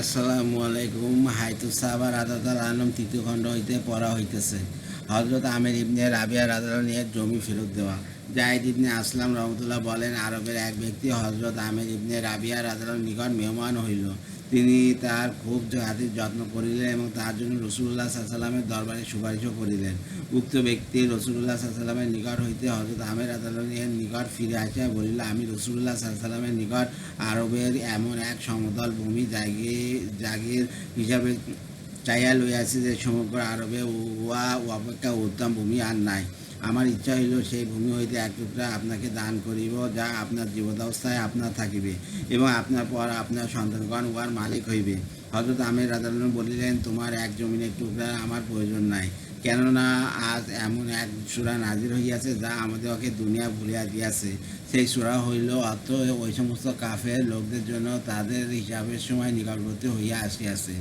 আসসালামু আলাইকুম। হাইতুস সাহাবা রাদিয়াল্লাহু আনহুম তৃতীয় খণ্ড হইতে পড়া হইতেছে। হযরত আমির ইবনে রাবিয়া রাদিয়াল্লাহু আনহু এর জমি ফেরত দেওয়া। জাহিদ ইবনে আসলাম রহমতুল্লাহ বলেন, আরবের এক ব্যক্তি হযরত আমির ইবনে রাবিয়া রাদিয়াল্লাহু আনহুর নিকট মেহমান হইল। তিনি তার খুব হাতির যত্ন করিলেন এবং তার জন্য রাসূলুল্লাহ সাল্লাল্লাহু আলাইহি ওয়াসাল্লামের দরবারে সুপারিশও করিলেন। উক্ত ব্যক্তি রাসূলুল্লাহ সাল্লাল্লাহু আলাইহি ওয়াসাল্লামের নিকট হইতে হযরত আমির রাদিয়াল্লাহু আনহু এর নিকট ফিরে আসিয়া বলিল, আমি রাসূলুল্লাহ সাল্লাল্লাহু আলাইহি ওয়াসাল্লামের নিকট আরবের এমন এক সমতল ভূমি জাগির হিসাবে চাইয়া লইয়াছি যে সমগ্র আরবে উহা অপেক্ষা উত্তম ভূমি আর নাই। আমার ইচ্ছা হইল সেই ভূমি হইতে এক টুকরা আপনাকে দান করিব, যা আপনার জীবদ্দশায় আপনার থাকিবে এবং আপনার পর আপনার সন্তানগণ উহার মালিক হইবে। হযরত আমির রাদিয়াল্লাহু আনহু বলিলেন, তোমার এক জমিনের টুকরা আমার প্রয়োজন নাই, কেননা আজ এমন এক সূরা নাজিল হইয়াছে যা আমাদেরকে দুনিয়া ভুলিয়া দিয়াছে। সেই সূরা হইল অর্থ ওই সমস্ত কাফের লোকদের জন্য তাদের হিসাবের সময় নিকটবর্তী হইয়া আসিয়াছে,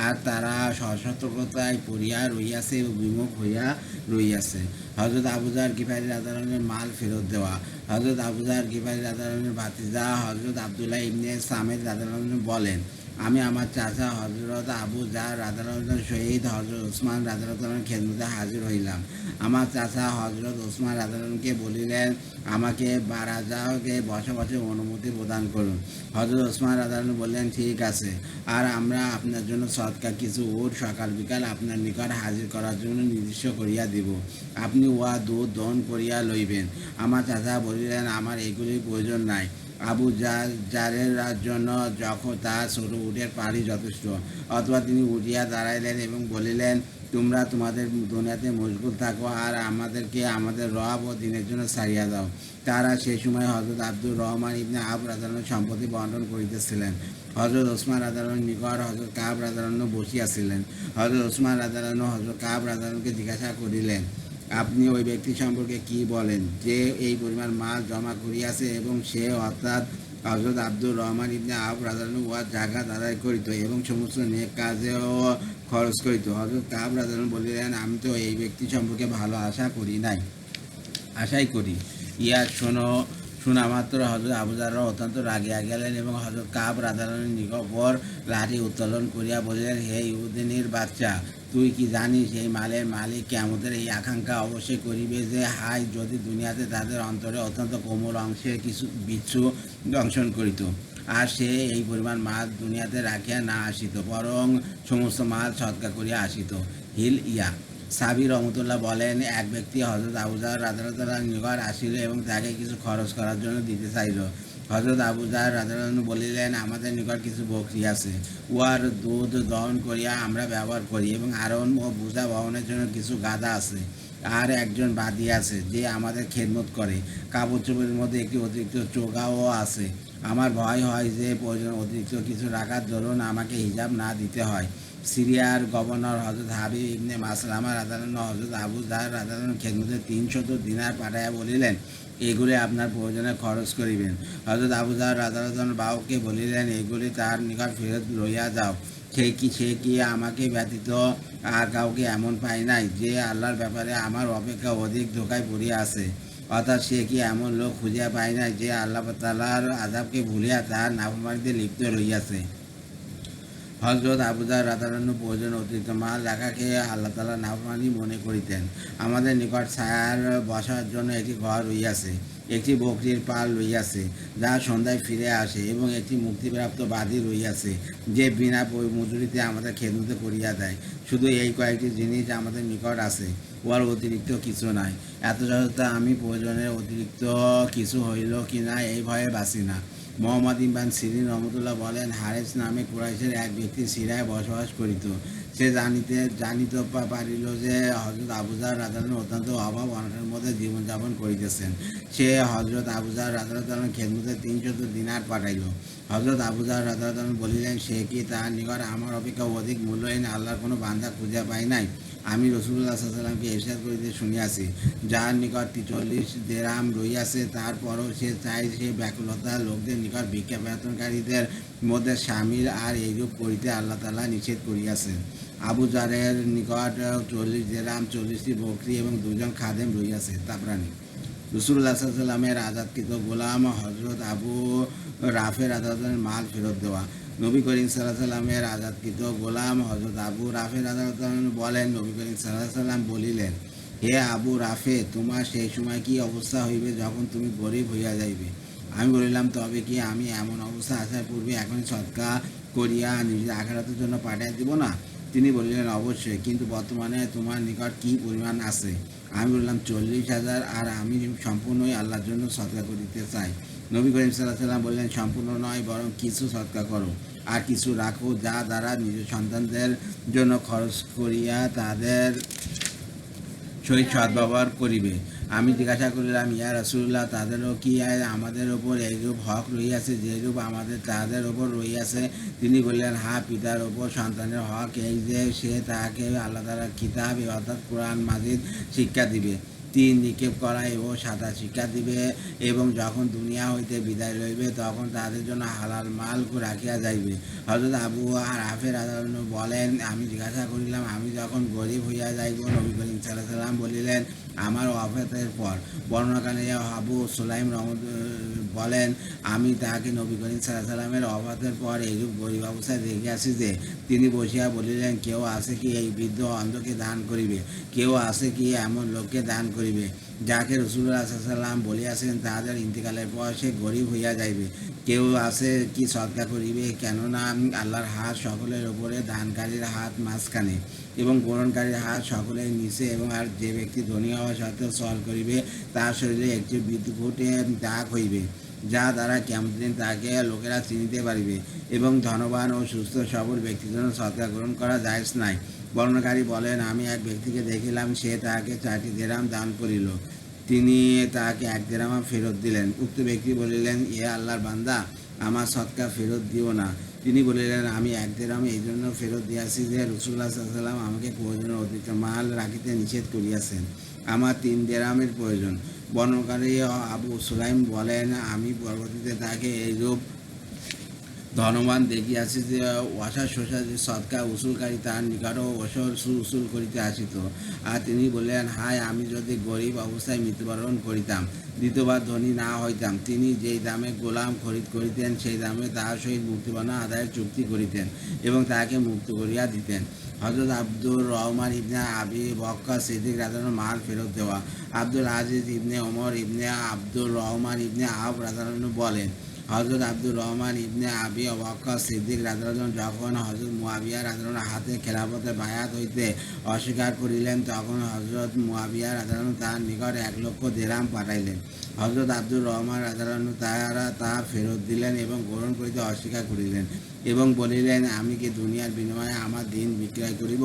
আর তারা সসতর্কতায় পড়িয়া রইয়াছে এবং বিমুখ হইয়া রইয়াছে। হযরত আবু যর গিফারী রাদিয়াল্লাহু আনহুর মাল ফেরত দেওয়া। হযরত আবু যর গিফারী রাদিয়াল্লাহু আনহুর ভাতিজা হযরত আব্দুল্লাহ ইবনে সামিদ রাদিয়াল্লাহু আনহু বলেন, আমি আমার চাচা হযরত আবু যর রাদিয়াল্লাহু আনহুর সহিত হযরত ওসমান রাদিয়াল্লাহু আনহুর খেদমতে হাজির হইলাম। আমার চাচা হযরত ওসমান রাদিয়াল্লাহু আনহুকে বলিলেন, আমাকে বারাজাকে বসবাসের অনুমতি প্রদান করুন। হযরত ওসমান রাদিয়াল্লাহু আনহু বললেন, ঠিক আছে, আর আমরা আপনার জন্য সদকা কিছু উট সকাল বিকাল আপনার নিকট হাজির করার জন্য নির্দিষ্ট করিয়া দিব। আপনি উহা দুধ দহন করিয়া লইবেন। আমার চাচা বলিলেন, আমার এগুলির প্রয়োজন নাই। আবু জারের জন্য যখন তার ছোট উটের পাড়ি যথেষ্ট। অথবা তিনি উঠিয়া দাঁড়াইলেন এবং বলিলেন, তোমরা তোমাদের দুনিয়াতে মশগুল থাকো আর আমাদেরকে আমাদের রব ও দিনের জন্য ছাড়িয়া দাও। তারা সেই সময় হযরত আব্দুর রহমান ইবনে আওফ রাদিয়াল্লাহু আনহু সম্পত্তি বন্টন করিতেছিলেন। হযরত ওসমান রাদিয়াল্লাহু আনহুর নিকট হযরত কাব রাদিয়াল্লাহু আনহু বসিয়াছিলেন। হযরত ওসমান রাদিয়াল্লাহু আনহু হযরত কাব রাদিয়াল্লাহু আনহুকে জিজ্ঞাসা করিলেন, আপনি ওই ব্যক্তি সম্পর্কে কি বলেন যে এই পরিমাণ মাল জমা করিয়াছে এবং সে অর্থাৎ হযরত আব্দুর রহমান ইবনে আওফ রাদিয়াল্লাহু আনহু উহার জাকাত আদায় করিত এবং সমস্ত নেক কাজেও খরচ করিত। হযরত কাব রাদিয়াল্লাহু আনহু বলিলেন, আমি তো এই ব্যক্তি সম্পর্কে ভালো আশাই করি। ইহা শোনা মাত্র হযরত আবু যর অত্যন্ত রাগিয়া গেলেন এবং হযরত কাব রাদিয়াল্লাহু আনহুর নিকট লাঠি উত্তোলন করিয়া বলিলেন, হে ইহুদীর বাচ্চা, তুই কি জানিস এই মালের মালিক কিয়ামতের এই আকাঙ্ক্ষা অবশ্যই করিবে যে, হায় যদি দুনিয়াতে তাদের অন্তরে অত্যন্ত কোমল অংশের কিছু বিচ্ছু দংশন করিত, আর সে এই পরিমাণ মাল দুনিয়াতে রাখিয়া না আসিত, বরং সমস্ত মাল সৎকার করিয়া আসিত। হিল ইয়া সাবির রহমতুল্লাহ বলেন, এক ব্যক্তি হযরত আবু যর রাদিয়াল্লাহু আনহুর নিকট আসিল এবং তাকে কিছু খরচ করার জন্য দিতে চাইল। হযরত আবু যর রাদিয়াল্লাহু আনহু বলিলেন, আমাদের নিকট কিছু বকরী আছে, উহার দুধ দহন করিয়া আমরা ব্যবহার করি এবং আরোহণ ও বোঝা বহনের জন্য কিছু গাধা আছে, আর একজন বাদী আছে যে আমাদের খেদমত করে। কাপড় চোপড়ের মধ্যে একটি অতিরিক্ত চোগাও আছে। আমার ভয় হয় যে প্রয়োজন অতিরিক্ত কিছু রাখার দরুন আমাকে হিজাব না দিতে হয়। সিরিয়ার গভর্নর হযরত হাবিব ইবনে মাসলামা রাদিয়াল্লাহু আনহু হযরত আবু যর রাদিয়াল্লাহু আনহুর খেদমতে ৩০০ দিনার পাঠাইয়া বলিলেন, এগুলি আপনার প্রয়োজনে খরচ করিবেন। হযরত আবু যর রাদিয়াল্লাহু আনহু বাহুকে বলিলেন, এগুলি তার নিকট ফেরত লইয়া যাও। সে কি আমাকে ব্যতীত আর কাউকে এমন পায় নাই যে আল্লাহর ব্যাপারে আমার অপেক্ষা অধিক ধোঁকায় পড়িয়া আছে? অর্থাৎ সে কি এমন লোক খুঁজিয়া পায় নাই যে আল্লাহ তাআলার আযাবকে ভুলিয়া তাহার নাফরমানিতে লিপ্ত রহিয়াছে? হযরত আবু যর রাদিয়াল্লাহু আনহু প্রয়োজন অতিরিক্ত মাল রাখাকে আল্লাহ তাআলার নাফরমানি মনে করিতেন। আমাদের নিকট ছায়ার বসার জন্য একটি ঘর রহিয়াছে, একটি বকরীর পাল রহিয়াছে যা সন্ধ্যায় ফিরে আসে, এবং একটি মুক্তিপ্রাপ্ত বাদী রহিয়াছে যে বিনা মজুরিতে আমাদের খেদমত করিয়া দেয়। শুধু এই কয়েকটি জিনিস আমাদের নিকট আছে, উহার অতিরিক্ত কিছু নাই। এত সত্ত্বেও আমি প্রয়োজনের অতিরিক্ত কিছু হইল কি না এই ভয়ে বাঁচি না। মোহাম্মদ ইবন সিরিন রহমতুল্লাহ বলেন, হারেস নামে কুরাইশের এক ব্যক্তি সিরিয়ায় বসবাস করিত। সে জানিত পারিল যে হযরত আবু যর রাদিয়াল্লাহু আনহু অত্যন্ত অভাব অনটনের মধ্যে জীবনযাপন করিতেছেন। সে হযরত আবু যর রাদিয়াল্লাহু আনহুর খেদমতে ৩০০ দিনার পাঠাইল। হযরত আবু যর রাদিয়াল্লাহু আনহু বলিলেন, সে কি তাহার নিকট আমার অপেক্ষা অধিক মূল্যহীন আল্লাহর কোনো বান্দা খুঁজিয়া পাই নাই? আমি রাসূলুল্লাহ সাল্লাল্লাহু আলাইহি ওয়াসাল্লামকে ইরশাদ করিতে শুনিয়াছি, যাহার নিকট ৪০ দিরহাম রহিয়াছে তারপরও সে চায় সে ব্যাকুলতা লোকদের নিকট ভিক্ষা প্রার্থনকারীদের মধ্যে শামিল, আর এইরূপ করিতে আল্লাহ তাআলা নিষেধ করিয়াছেন। আবু যরের নিকট ৪০ দিরহাম, ৪০টি বকরী এবং ২ জন খাদেম রহিয়াছে। তাবরানী। রাসূলুল্লাহ সাল্লাল্লাহু আলাইহি ওয়াসাল্লামের আজাদকৃত গোলাম হযরত আবু রাফে রাদিয়াল্লাহু আনহুর মাল ফেরত দেওয়া। নবী করিম সাল্লাল্লাহু আলাইহি সাল্লামের আজাদকৃত গোলাম হযরত আবু রাফে রাদিয়াল্লাহু আনহু বলেন, নবী করিম সাল্লাল্লাহু আলাইহি সাল্লাম বলিলেন, হে আবু রাফে, তোমার সেই সময় কি অবস্থা হইবে যখন তুমি গরিব হইয়া যাইবে? আমি বলিলাম, তবে কি আমি এমন অবস্থা আসার পূর্বে এখনই সদকা করিয়া নিজের আখিরাতের জন্য পাঠিয়ে দিব না? তিনি বলিলেন, অবশ্যই, কিন্তু বর্তমানে তোমার নিকট কি পরিমাণ আছে? আমি বললাম, 40,000, আর আমি সম্পূর্ণই আল্লাহর জন্য সদকা করিতে চাই। নবী করিম সাল্লাল্লাহু আলাইহি সাল্লাম বললেন, সম্পূর্ণ নয়, বরং কিছু সদকা করো, আর কিছু রাখো, যা দ্বারা নিজের সন্তানদের জন্য খরচ করিয়া তাদের সহিত সদ্ব্যবহার করিবে। আমি জিজ্ঞাসা করিলাম, ইয়া রাসূলুল্লাহ, তাদেরও কি আমাদের ওপর এইরূপ হক রহিয়াছে যেরূপ আমাদের তাদের ওপর রহিয়াছে? তিনি বললেন, হ্যাঁ, পিতার ওপর সন্তানের হক এই যে সে তাহাকে আল্লাহ তাআলার কিতাব অর্থাৎ কোরআন মাজিদ শিক্ষা দিবে, তিন নিক্ষেপ করা এবং সাঁতার শিক্ষা দিবে, এবং যখন দুনিয়া হইতে বিদায় লইবে তখন তাদের জন্য হালাল মাল রাখিয়া যাইবে। হযরত আবু রাফে রাদিয়াল্লাহু আনহু বলেন, আমি জিজ্ঞাসা করিলাম, আমি যখন গরিব হইয়া যাইব? নবী করিম সাল্লাল্লাহু আলাইহি সাল্লাম বলিলেন, আমার ওয়াফাতের পর। বর্ণনাকারী আবু সুলাইম বলেন, আমি তাহাকে নবী করিম সাল্লাল্লাহু আলাইহি সাল্লামের ওয়াফাতের পর এইরূপ গরিব অবস্থায় দেখিয়াছি যে তিনি বসিয়া বলিলেন, কেউ আছে কি এই বৃদ্ধ অন্ধকে দান করিবে? কেউ আছে কি এমন লোককে দান করিবে যাকে রাসূলুল্লাহ সাল্লাল্লাহু আলাইহি সাল্লাম বলিয়াছেন তাহাদের ইন্তিকালের পর সে গরিব হইয়া যাইবে? কেউ আছে কি সদকা করিবে? কেননা আল্লাহর হাত সকলের উপরে, দানকারীর হাত মাঝখানে এবং গ্রহণকারীর হাত সকলের নিচে, এবং আর যে ব্যক্তি ধনী হওয়া সত্ত্বেও সওয়াল করিবে তার শরীরে একটি বিদ্যুৎ দাগ হইবে, যা দ্বারা কিয়ামতের দিন তাকে লোকেরা চিনিতে পারিবে, এবং ধনবান ও সুস্থ সবল ব্যক্তির জন্য সদকা গ্রহণ করা জায়েজ নাই। বর্ণনাকারী বলেন, আমি এক ব্যক্তিকে দেখিলাম, সে তাহাকে 4টি দিরহাম দান করিল। তিনি তাহাকে 1 দিরহাম ফেরত দিলেন। উক্ত ব্যক্তি বলিলেন, এ আল্লাহর বান্দা, আমার সদকা ফেরত দিও না। তিনি বলিলেন, আমি 1 দিরহাম এই জন্য ফেরত দিয়াছি যে রাসূলুল্লাহ সাল্লাল্লাহু আলাইহি সাল্লাম আমাকে প্রয়োজনের অতিরিক্ত মাল রাখিতে নিষেধ করিয়াছেন। আমার 3 দিরহামের প্রয়োজন। বর্ণনাকারী আবু সুলাইম বলেন, আমি পরবর্তীতে তাকে এইরূপ ধনবান দেখিয়াছি যে ওয়াসা শোষা যে সদকা উসুলকারী তার নিকটও ওসর উসুল করিতে আসিত। আর তিনি বললেন, হায়, আমি যদি গরিব অবস্থায় মৃত্যুবরণ করিতাম, দ্বিতীয়বার ধনী না হইতাম। তিনি যেই দামে গোলাম খরিদ করিতেন সেই দামে তাহার সহিত মুক্তিপণ আদায়ের চুক্তি করিতেন এবং তাহাকে মুক্ত করিয়া দিতেন। হযরত আব্দুর রহমান ইবনে আবি বকর সিদ্দিক রাদিয়াল্লাহু আনহু মাল ফেরত দেওয়া। আব্দুল আজিজ ইবনে ওমর ইবনে আব্দুর রহমান ইবনে আওফ রাদিয়াল্লাহু আনহু বলেন, হযরত আব্দুর রহমান ইবনে আবি বকর সিদ্দিক রাদিয়াল্লাহু আনহু যখন হযরত মুয়াবিয়া রাদিয়াল্লাহু আনহুর হাতে খেলাফতের বায়াত হইতে অস্বীকার করিলেন, তখন হযরত মুয়াবিয়া রাদিয়াল্লাহু আনহু তাহার নিকট 1,00,000 দিরহাম পাঠাইলেন। হযরত আব্দুর রহমান রাদিয়াল্লাহু আনহু তাহা ফেরত দিলেন এবং গ্রহণ করিতে অস্বীকার করিলেন এবং বলিলেন, আমি কি দুনিয়ার বিনিময়ে আমার দিন বিক্রয় করিব?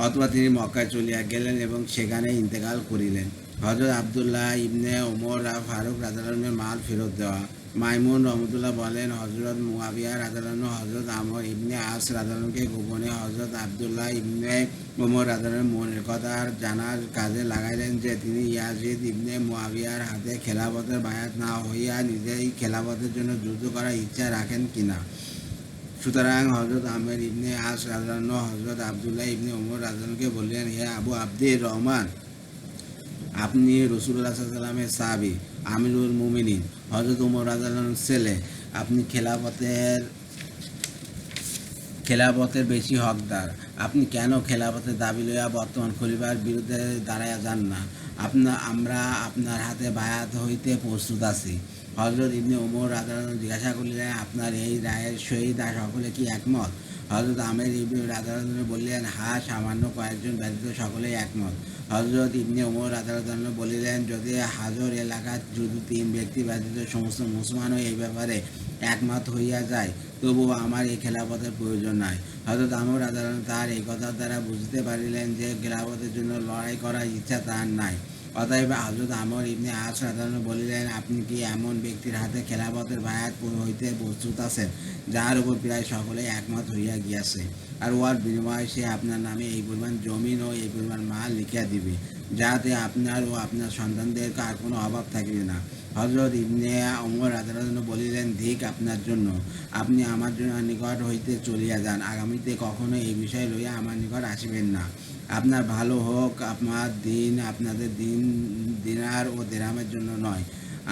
অথবা তিনি মক্কায় চলিয়া গেলেন এবং সেখানে ইন্তেকাল করিলেন। হযরত আব্দুল্লাহ ইবনে ওমর ফারুক রাদিয়াল্লাহু আনহুর মাল ফেরত দেওয়া। মাইমুন রহমতুল্লাহ বলেন, হযরত মুয়াবিয়া রাদিয়াল্লাহু আনহু হযরত আমর ইবনে আস রাদিয়াল্লাহু আনহুকে গোপনে হযরত আব্দুল্লাহ ইবনে ওমর রাদিয়াল্লাহু আনহুর মনের কথা জানার কাজে লাগাইলেন যে তিনি ইয়াজিদ ইবনে মুয়াবিয়ার হাতে খেলাফতের বায়াত না হইয়া নিজেই খেলাফতের জন্য যুদ্ধ করার ইচ্ছা রাখেন কিনা। সুতরাং হযরত আমের ইবনে আস রাদিয়াল্লাহু আনহু হযরত আব্দুল্লাহ ইবনে ওমর রাদিয়াল্লাহু আনহুকে বললেন, হে আবু আব্দুর রহমান, আপনি রাসূলুল্লাহ সাল্লাল্লাহু আলাইহি ওয়াসাল্লামের সাহাবী, আমিরুল মুমিনিন, হযরত ওমর রাদিয়াল্লাহু আনহুর ছেলে। আপনি খেলাফতের বেশি হকদার। আপনি কেন খেলাফতের দাবি লইয়া বর্তমান খলিফার বিরুদ্ধে দাঁড়াইয়া যান না? আমরা আপনার হাতে বায়াত হইতে প্রস্তুত আছি। হযরত ইবনে ওমর রাদিয়াল্লাহু আনহু জিজ্ঞাসা করিলেন, আপনার এই রায়ের সহিত সকলে কি একমত? হযরত আমের ইবনে রাদিয়াল্লাহু আনহু বললেন, হ্যাঁ, সামান্য কয়েকজন ব্যতীত সকলেই একমত। হযরত ইবনে ওমর রাদিয়াল্লাহু আনহু বলিলেন, যদি হাজর এলাকার যদি 3 ব্যক্তি ব্যতীত সমস্ত মুসলমানও এই ব্যাপারে একমত হইয়া যায়, তবুও আমার এই খেলাফতের প্রয়োজন নাই। হযরত আমর রাদিয়াল্লাহু আনহু তার এই কথার দ্বারা বুঝতে পারিলেন যে খেলাফতের জন্য লড়াই করার ইচ্ছা তার নাই। অতএব হযরত আমর ইবনে আস রাদিয়াল্লাহু আনহু বলিলেন, আপনি কি এমন ব্যক্তির হাতে খেলাফতের বায়াত হইতে প্রস্তুত আছেন যাহার উপর প্রায় সকলেই একমত হইয়া গিয়াছে, আর উহার বিনিময়ে সে আপনার নামে এই পরিমাণ জমিন ও এই পরিমাণ মাল লিখিয়া দিবে, যাহাতে আপনার ও আপনার সন্তানদের আর কোনো অভাব থাকিবে না? হযরত ইবনে ওমর রাদিয়াল্লাহু আনহু বলিলেন, ধিক আপনার জন্য! আপনি আমার নিকট হইতে চলিয়া যান। আগামীতে কখনো এই বিষয় লইয়া আমার নিকট আসিবেন না। আপনার ভালো হোক। আপনাদের দিন দিনার ও দিরহামের জন্য নয়,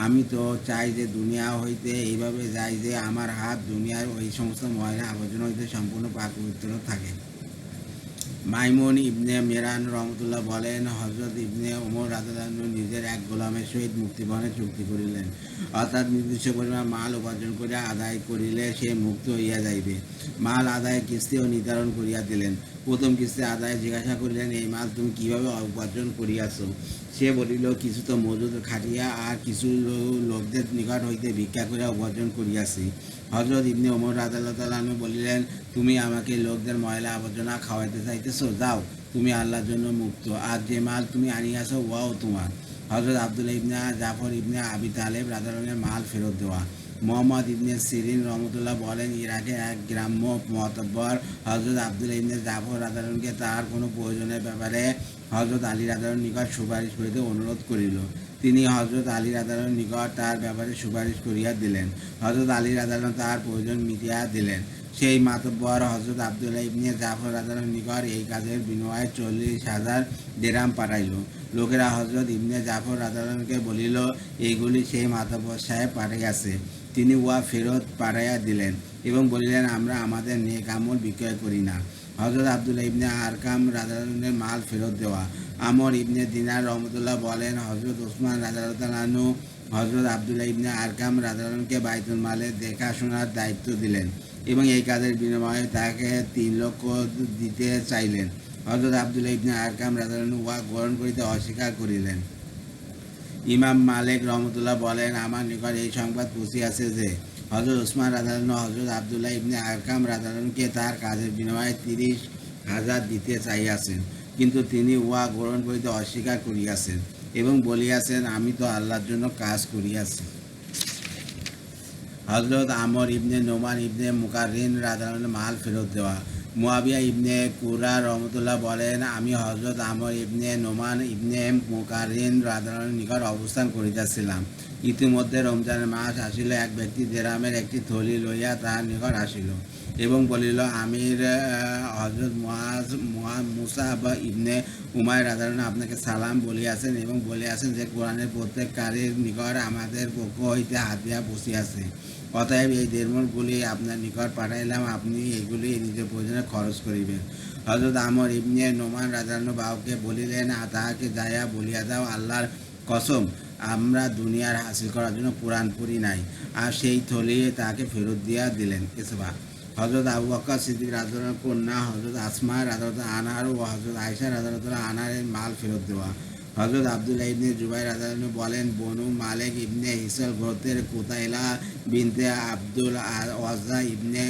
আমি তো চাই যে দুনিয়া হইতে এইভাবে যাই যে আমার হাত দুনিয়ার ওই সমস্ত ময়লা আবর্জনা হইতে সম্পূর্ণ পাক পবিত্র থাকে। মাইমুন ইবনে মেরান রহমতুল্লাহ বলেন, হযরত ইবনে ওমর রাদিয়াল্লাহু আনহু নিজের এক গোলামের সহিত মুক্তিপণের চুক্তি করিলেন, অর্থাৎ নির্দিষ্ট পরিমাণ মাল উপার্জন করিয়া আদায় করিলে সে মুক্ত হইয়া যাইবে। মাল আদায়ের কিস্তিও নির্ধারণ করিয়া দিলেন। প্রথম কিস্তি আদায়ে জিজ্ঞাসা করিলেন, এই মাল তুমি কিভাবে উপার্জন করিয়াছ? সে বলিল, কিছু তো মজুদ খাটিয়া আর কিছু লোকদের নিকট হইতে ভিক্ষা করিয়া উপার্জন করিয়াছি। হযরত ইবনে ওমর রাদিয়াল্লাহু তাআলা আনহু বলিলেন, তুমি আমাকে লোকদের ময়লা আবর্জনা খাওয়াইতে চাইতেছো? যাও, তুমি আল্লাহর জন্য মুক্ত, আর যে মাল তুমি আনিয়াছো ওয়াও তোমার। হযরত আব্দুল্লাহ ইবনে জাফর ইবনে আবি তালেব রাদিয়াল্লাহু মাল ফেরত দেওয়া। মোহাম্মদ ইবনে সিরিন রহমতুল্লাহ বলেন, ইরাকে এক গ্রাম্য মতব্বর হযরত আব্দুল্লাহ ইবনে জাফর রাদিয়াল্লাহুকে তার কোনো প্রয়োজনের ব্যাপারে হযরত আলী রাদিয়াল্লাহুর নিকট সুপারিশ করিতে অনুরোধ করিল। তিনি হযরত আলী রাদিয়াল্লাহুর নিকট তার ব্যাপারে সুপারিশ করিয়া দিলেন। হযরত আলী রাদিয়াল্লাহু তার প্রয়োজন মিটিয়া দিলেন। সেই মাতব্বর হযরত আব্দুল্লাহ ইবনে জাফর রাদিয়াল্লাহুর নিকট এই কাজের বিনিময়ে 40,000 দিরহাম পাঠাইল। লোকেরা হযরত ইবনে জাফর রাদিয়াল্লাহুকে বলিল, এইগুলি সেই মাতব্বর সাহেব পাঠাইয়াছে। তিনি উহা ফেরত পাঠাইয়া দিলেন এবং বলিলেন, আমরা আমাদের নেক আমল বিক্রয় করি না। হযরত আব্দুল্লাহ ইবনে আরকাম রাদিয়াল্লাহুর মাল ফেরত দেওয়া। আমর ইবনে দিনার রহমতুল্লাহ বলেন, হযরত ওসমান রাদিয়াল্লাহু আনহু হযরত আব্দুল্লাহ ইবনে আরকাম রাদিয়াল্লাহুকে বাইতুল মালের দেখাশোনার দায়িত্ব দিলেন এবং এই কাজের বিনিময়ে তাকে 3 লক্ষ দিতে চাইলেন। হযরত আব্দুল্লাহ ইবনে আরকাম রাদিয়াল্লাহু উহা গ্রহণ করিতে অস্বীকার করিলেন। ইমাম মালিক রহমতুল্লাহ বলেন, আমার নিকট এই সংবাদ পৌঁছিয়াছে যে হযরত ওসমান রাদিয়াল্লাহু হযরত আব্দুল্লাহ ইবনে আরকাম রাদিয়াল্লাহুকে তার কাজের বিনিময়ে 30,000 দিতে চাইয়াছেন, কিন্তু তিনি উহা গ্রহণ করিতে অস্বীকার করিয়াছেন এবং বলিয়াছেন, আমি তো আল্লাহর জন্য কাজ করিয়াছি। হযরত আমর ইবনে নোমান ইবনে মুকাররিন রাদিয়াল্লাহু মাল ফেরত দেওয়া। মুয়াবিয়া ইবনে কুরা রহমতুল্লাহ বলেন, আমি হযরত আমর ইবনে নোমান ইবনে মুকাররিন রাদিয়াল্লাহুর নিকট অবস্থান করিতেছিলাম। ইতিমধ্যে রমজানের মাস আসিল। এক ব্যক্তি দিরহামের একটি থলি লইয়া তাহার নিকট আসিল এবং বলিল, আমির হযরত মুসাব ইবনে উমাইর রাদিয়াল্লাহু আপনাকে সালাম বলিয়াছেন এবং বলিয়াছেন যে কোরআনের প্রত্যেক কারীর নিকট আমাদের পক্ষ হইতে হাদিয়া বসিয়াছে। অতএব এই দিরহামগুলি আপনার নিকট পাঠাইলাম, আপনি এগুলি নিজের প্রয়োজনে খরচ করিবেন। হযরত আমর ইবনে নোমান রাদিয়াল্লাহু বাহুকে বলিলেন, তাহাকে যাইয়া বলিয়া দাও, আল্লাহর কসম, আমরা দুনিয়ার হাসিল করার জন্য কোরআন পড়ি নাই। আর সেই থলি তাকে ফেরত দিয়া দিলেন। ইসবা হযরত আবু বকর সিদ্দিক রাদিয়াল্লাহু কন্যা হযরত আসমা রাদিয়াল্লাহু আনহা ও হযরত আয়েশা রাদিয়াল্লাহু আনহার মাল ফেরত দেওয়া। হযরত আব্দুল্লাহ ইবনে জুবাইর রাদিয়াল্লাহু বলেন, বনু মালিক ইবনে হিসল গোত্রের কুতাইলা বিনতে আব্দুল ওয়াজ্জা ইবনে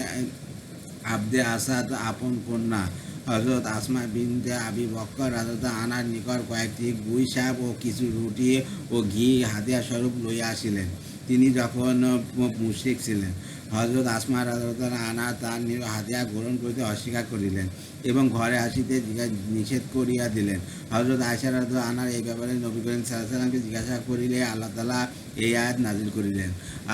আব্দে আসাদ আপন কন্যা হযরত আসমা বিনতে আবি বকর রাদিয়াল্লাহু আনহার নিকট কয়েকটি গুই শাক ও কিছু রুটি ও ঘি হাদিয়া স্বরূপ লইয়া আসিলেন। তিনি যখন মুশরিক ছিলেন। হযরত আসমা রাদিয়াল্লাহু আনহা তার হাদিয়া গ্রহণ করিতে অস্বীকার করিলেন এবং ঘরে আসিতে নিষেধ করিয়া দিলেন। হযরত আয়েশা রাদিয়াল্লাহু আনহার এই ব্যাপারে নবী করিম সাল্লাল্লাহু আলাইহি ওয়াসাল্লামকে জিজ্ঞাসা করিলে আল্লাহ তাআলা এই আয়াত নাযিল করিলেন,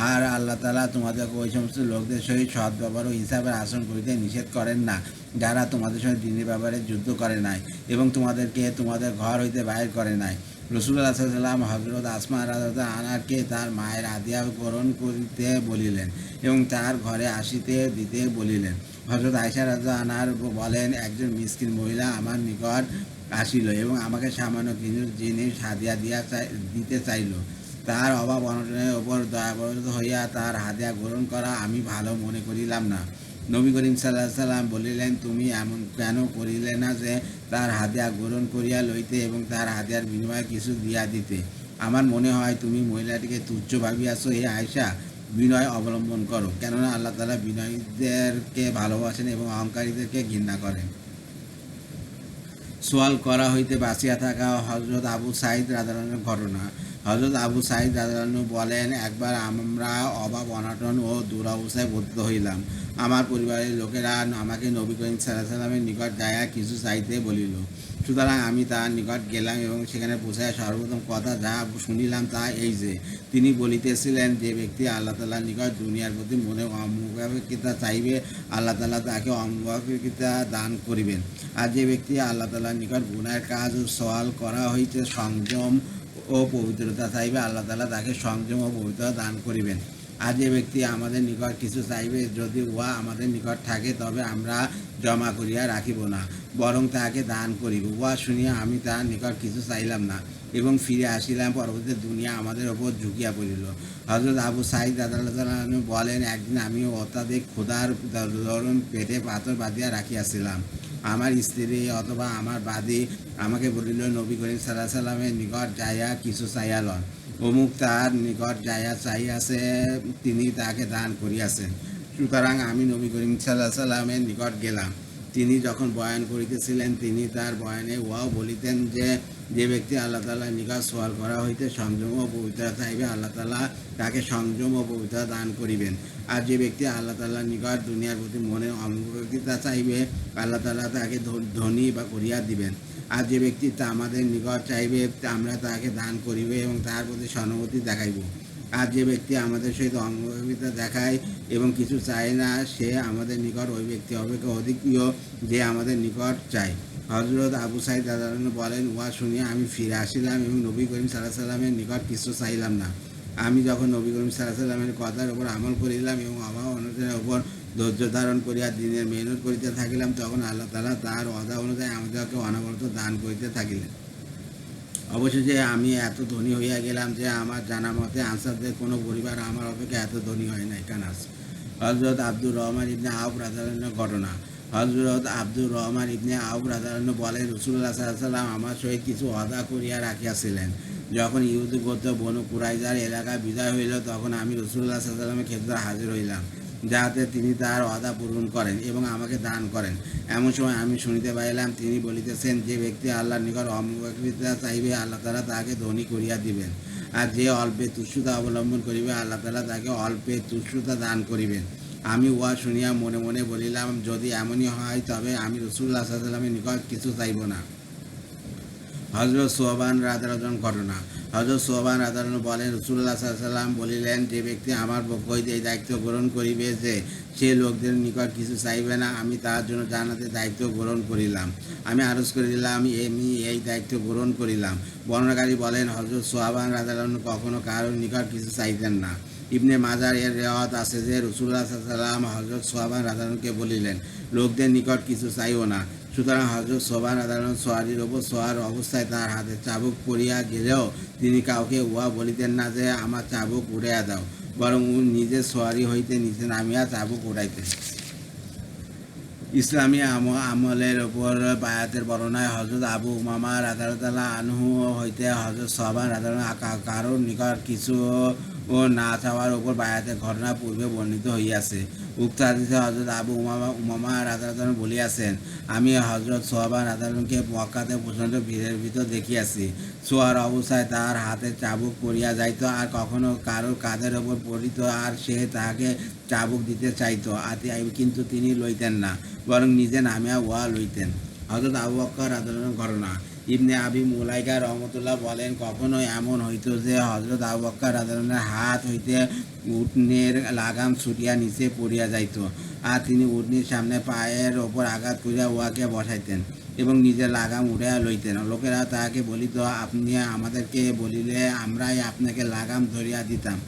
আর আল্লাহ তাআলা তোমাদেরকে ওই সমস্ত লোকদের সহিত সৎ ব্যবহার ও ইনসাফের আচরণ করিতে নিষেধ করেন না, যারা তোমাদের সঙ্গে দ্বীনের ব্যাপারে যুদ্ধ করে নাই এবং তোমাদেরকে তোমাদের ঘর হইতে বাহির করে নাই। রাসূলুল্লাহ সাল্লাল্লাহু আলাইহি ওয়াসাল্লাম হযরত আসমা রাদিয়াল্লাহু আনহাকে তার মায়ের হাদিয়া গ্রহণ করিতে বলিলেন এবং তার ঘরে আসিতে দিতে বলিলেন। হযরত আয়েশা রাদিয়াল্লাহু আনহা বলেন, একজন মিসকিন মহিলা আমার নিকট আসিল এবং আমাকে সামান্য কিছু জিনিস হাদিয়া দিতে চাইল। তার অভাব অনটনের ওপর দয়াবরত হইয়া তার হাদিয়া গ্রহণ করা আমি ভালো মনে করিলাম না। নবী করিম সাল্লাল্লাহু আলাইহি ওয়াসাল্লাম বলিলেন, তুমি এমন কেন করিলে না যে তার হাদিয়া গ্রহণ করিয়া লইতে এবং তার হাদিয়ার বিনিময়ে কিছু দিয়া দিতে? আমার মনে হয় তুমি মহিলাটিকে তুচ্ছ ভাবিয়াছ। হে আয়েশা, বিনয় অবলম্বন করো, কেননা আল্লাহ তাআলা বিনয়ীদেরকে ভালোবাসেন এবং অহংকারীদেরকে ঘৃণা করেন। সোয়াল করা হইতে বাঁচিয়া থাকা হযরত আবু সাঈদ রাদিয়াল্লাহু ঘটনা। হযরত আবু সাঈদ রাদিয়াল্লাহু বলেন, একবার আমরা অভাব অনটন ও দুরবস্থায় পতিত হইলাম। আমার পরিবারের লোকেরা আমাকে নবী করিম সাল্লাল্লাহু আলাইহি ওয়াসাল্লামের নিকট যাইয়া কিছু চাইতে বলিল। সুতরাং আমি তার নিকট গেলাম এবং সেখানে পৌঁছাইয়া সর্বপ্রথম কথা যা শুনিলাম তা এই যে, তিনি বলিতেছিলেন, যে ব্যক্তি আল্লাহ তাআলার নিকট দুনিয়ার প্রতি মনে অমুখাপেক্ষিতা চাইবে, আল্লাহ তাআলা তাকে অমুখাপেক্ষিতা দান করিবেন। আর যে ব্যক্তি আল্লাহ তাআলার নিকট গুনাহের কাজ ও সওয়াল করা হইতে সংযম ও পবিত্রতা চাইবে, আল্লাহ তাআলা তাকে সংযম ও পবিত্রতা দান করিবেন। আর যে ব্যক্তি আমাদের নিকট কিছু চাইবে, যদি উহা আমাদের নিকট থাকে, তবে আমরা জমা করিয়া রাখিব না, বরং তাহাকে দান করিব। উহা শুনিয়া আমি তাহার নিকট কিছু চাইলাম না এবং ফিরে আসিলাম। পরবর্তীতে দুনিয়া আমাদের ওপর ঝুঁকিয়া পড়িল। হযরত আবু সাঈদ রাদিয়াল্লাহু আনহু বলেন, একদিন আমি অত্যাধিক ক্ষুধার দরুন পেটে পাথর বাঁধিয়া রাখিয়াছিলাম। আমার স্ত্রী অথবা আমার বাদী আমাকে বলিল, নবী করিম সাল্লাল্লাহু আলাইহি সাল্লামের নিকট যাইয়া কিছু চাইয়া লন। অমুক তাহার নিকট যাইয়া চাইয়াছে, তিনি তাহাকে দান করিয়াছেন। সুতরাং আমি নবী করিম সাল্লাল্লাহু আলাইহি সাল্লামের নিকট গেলাম। তিনি যখন বয়ান করিতেছিলেন, তিনি তার বয়ানে উহাও বলিতেন যে, যে ব্যক্তি আল্লাহ তাআলার নিকট সওয়াল করা হইতে সংযম ও পবিত্রতা চাইবে, আল্লাহ তাআলা তাকে সংযম ও পবিত্রতা দান করিবেন। আর যে ব্যক্তি আল্লাহ তাআলার নিকট দুনিয়ার প্রতি মনে অমুকতা চাইবে, আল্লাহ তাআলা তাকে ধনী বা করিয়া দিবেন। আর যে ব্যক্তি তা আমাদের নিকট চাইবে, আমরা তাকে দান করিবে এবং তার প্রতি সহানুভূতি দেখাইব। আর যে ব্যক্তি আমাদের সহিত অঙ্গভঙ্গিতা দেখায় এবং কিছু চায় না, সে আমাদের নিকট ওই ব্যক্তি অপেক্ষা অধিক প্রিয় যে আমাদের নিকট চায়। হযরত আবু সাঈদ রাদিয়াল্লাহু আনহু বলেন, উহা শুনিয়া আমি ফিরে আসিলাম এবং নবী করিম সাল্লাল্লাহু আলাইহি সাল্লামের নিকট কিছু চাইলাম না। আমি যখন নবী করিম সাল্লাল্লাহু আলাইহি সাল্লামের কথার উপর আমল করিলাম এবং আমার অনুযায়ী উপর ধৈর্য ধারণ করিয়া দিনের মেহনত করিতে থাকিলাম, তখন আল্লাহ তাআলা তাহার ওয়াদা অনুযায়ী আমাদেরকে অনবরত দান করিতে থাকিলেন। অবশেষে আমি এত ধনী হইয়া গেলাম যে আমার জানা মতে আনসারদের কোনো পরিবার আমার অপেক্ষা এত ধনী হয় নাই। কানাস। হযরত আব্দুর রহমান ইবনে আউফ রাদিয়াল্লাহু আনহু ঘটনা। হযরত আব্দুর রহমান ইবনে আউফ রাদিয়াল্লাহু আনহু বলেন, রাসূলুল্লাহ সাল্লাল্লাহু আলাইহি ওয়াসাল্লাম আমার সহিত কিছু ওয়াদা করিয়া রাখিয়াছিলেন। যখন ইহুদী গোত্র বনু কুরাইজার এলাকায় বিদায় হইল, তখন আমি রাসূলুল্লাহ সাল্লাল্লাহু আলাইহি ওয়াসাল্লামের খেদমতে হাজির হইলাম, যাহাতে তিনি তাহার ওয়াদা পূরণ করেন এবং আমাকে দান করেন। এমন সময় আমি শুনিতে পাইলাম, তিনি বলিতেছেন, যে ব্যক্তি আল্লাহর নিকট অমুকতা চাইবে, আল্লাহ তাআলা তাহাকে ধনী করিয়া দিবেন। আর যে অল্পে তুচ্ছতা অবলম্বন করিবে, আল্লাহ তাআলা তাকে অল্পে তুচ্ছতা দান করিবেন। আমি উহা শুনিয়া মনে মনে বলিলাম, যদি এমনই হয়, তবে আমি রাসূলুল্লাহ সাল্লাল্লাহু আলাইহি ওয়াসাল্লামের নিকট কিছু চাইব না। হযরত সোবান রাদিয়াল্লাহু আনহু ঘটনা। হযরত সোবান রাদিয়াল্লাহু আনহু বলেন, রাসূলুল্লাহ সাল্লাল্লাহু আলাইহি ওয়াসাল্লাম বলিলেন, যে ব্যক্তি আমার পক্ষ হইতে এই দায়িত্ব গ্রহণ করিবে যে সে লোকদের নিকট কিছু চাইবে না, আমি তাহার জন্য জান্নাতের দায়িত্ব গ্রহণ করিলাম। আমি আরজ করিলাম, আমি এই দায়িত্ব গ্রহণ করিলাম। বর্ণনাকারী বলেন, হযরত সোবান রাদিয়াল্লাহু আনহু কখনো কারোর নিকট কিছু চাইতেন না। ইবনে মাজার এর রেওয়াত আছে যে রাসূলুল্লাহ সাল্লাল্লাহু আলাইহি ওয়াসাল্লাম হযরত সোবান রাদিয়াল্লাহু আনহুকে বলিলেন, লোকদের নিকট কিছু চাইও না। সুতরাং হযরত সোবান রাদিয়াল্লাহু আনহু সোয়ারির ওপর সোয়ার অবস্থায় তার হাতে চাবুক পড়িয়া গেলেও তিনি কাউকে উহা বলিতেন না যে আমার চাবুক উড়াইয়া দাও, বরং নিজে সোয়ারি হইতে নিচে নামিয়া চাবুক উড়াইতেন। ইসলামী আমলের ওপর বায়াতের বর্ণনায় হযরত আবু উমামা রাদিয়াল্লাহু আনহু হইতে হযরত সোবান রাদিয়াল্লাহু আনহু কারোর নিকট কিছু না চাওয়ার ওপর বায়াতের ঘটনা পূর্বে বর্ণিত হইয়াছে। উক্ত হাদীসে হযরত আবু উমামা রাদিয়াল্লাহু আনহু বলিয়াছেন, আমি হযরত সোবান রাদিয়াল্লাহু আনহুকে মক্কাতে প্রচণ্ড ভিড়ের ভিতর দেখিয়াছি। শোয়ার অবস্থায় তাহার হাতে চাবুক পড়িয়া যাইত, আর কখনো কারোর কাঁধের ওপর পড়িত, আর সে তাহাকে চাবুক দিতে চাইত, কিন্তু তিনি লইতেন না, বরং নিজে নামিয়া উহা লইতেন। হযরত আবু বকর রাদিয়াল্লাহু আনহু ঘটনা। ইবনে আবি মুলাইকা রহমতুল্লাহ বলেন, কখনো এমন হইত যে হযরত আবু বকর রাদিয়াল্লাহু আনহুর হাত হইতে উটনীর লাগাম ছুটিয়া নিচে পড়িয়া যাইত, আর তিনি উটনীর সামনে পায়ের ওপর আঘাত করিয়া উহাকে বসাইতেন এবং নিজের লাগাম উড়াইয়া লইতেন। লোকেরা তাহাকে বলিত, আপনি আমাদেরকে বলিলে আমরাই আপনাকে লাগাম ধরিয়া দিতাম।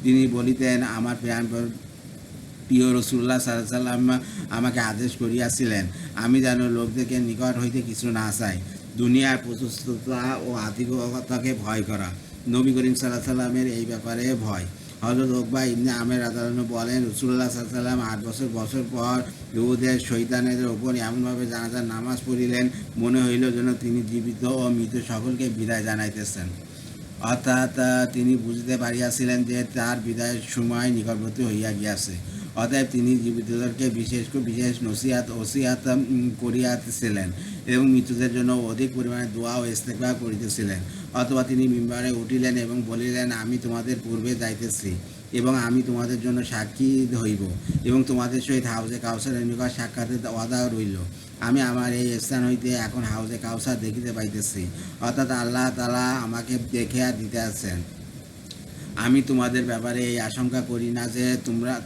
তিনি বলিতেন, আমার প্রিয় রাসূলুল্লাহ সাল্লাল্লাহু আলাইহি ওয়াসাল্লাম আমাকে আদেশ করিয়াছিলেন, আমি যেন লোকদেরকে নিকট হইতে কিছু না চাই, দুনিয়ার প্রশস্ততা ও আধিক্যতাকে ভয় করা। নবী করিম সাল্লাল্লাহু আলাইহি ওয়াসাল্লামের এই ব্যাপারে ভয়। হযরত উকবা ইবনে আমের রাদিয়াল্লাহু আনহু বলেন, রাসূলুল্লাহ সাল্লাল্লাহু আলাইহি ওয়াসাল্লাম ৮ বছর পর ইহুদের শয়তানদের উপর এমনভাবে জানাজার নামাজ পড়িলেন, মনে হইল যেন তিনি জীবিত ও মৃত সকলকে বিদায় জানাইতেছেন। অর্থাৎ তিনি বুঝিতে পারিয়াছিলেন যে তার বিদায়ের সময় নিকটবর্তী হইয়া গিয়াছে। অতএব তিনি জীবিতদেরকে বিশেষ ওসিয়াত করিয়াছিলেন এবং মৃতদের জন্য অধিক পরিমাণে দোয়া ও ইস্তেগফার করিতেছিলেন। অথবা তিনি মিম্বারে উঠিলেন এবং বলিলেন, আমি তোমাদের পূর্বে যাইতেছি এবং আমি তোমাদের জন্য সাক্ষী হইব এবং তোমাদের সহিত হাউজে কাউসারের নিকট সাক্ষাতের ওয়াদা রইল। আমি আমার এই স্থান হইতে এখন হাউজে কাউসার দেখিতে পাইতেছি, অর্থাৎ আল্লাহ তাআলা আমাকে দেখিয়া দিতে আছেন। আমি তোমাদের ব্যাপারে এই আশঙ্কা করি না যে